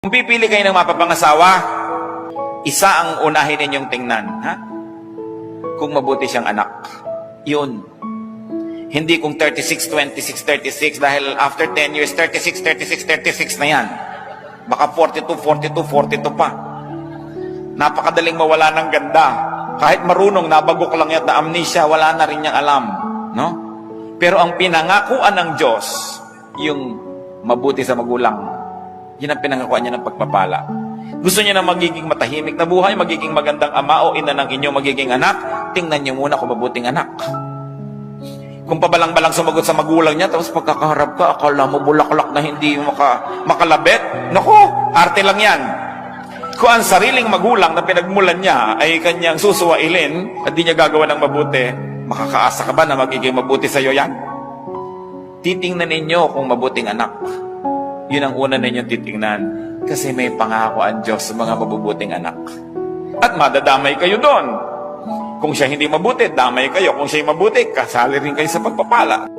Kung pipili kayo ng mapapangasawa, isa ang unahin ninyong tingnan, ha? Kung mabuti siyang anak. Yun. Hindi kung 36, 26, 36, dahil after 10 years, 36, 36, 36 na yan. Baka 42, 42, 42 pa. Napakadaling mawala ng ganda. Kahit marunong, nabagok lang yan na amnesia, wala na rin niyang alam. No? Pero ang pinangakuan ng Diyos, yung mabuti sa magulang, yun ang pinangakuan niya ng pagpapala. Gusto niya na magiging matahimik na buhay, magiging magandang ama o ina ng inyong magiging anak, tingnan niyo muna kung mabuting anak. Kung pabalang-balang sumagot sa magulang niya, tapos pagkakaharap ka, akala mo bulaklak na hindi makalabit, naku, arte lang yan. Kung ang sariling magulang na pinagmulan niya ay kanyang susuwailin at di niya gagawa ng mabuti, makakaasa ka ba na magiging mabuti sa iyo yan? Titingnan ninyo kung mabuting anak. Yun ang una ninyong titingnan. Kasi may pangako ang Diyos sa mga mabubuting anak. At madadamay kayo doon. Kung siya hindi mabuti, damay kayo. Kung siya mabuti, kasali rin kayo sa pagpapala.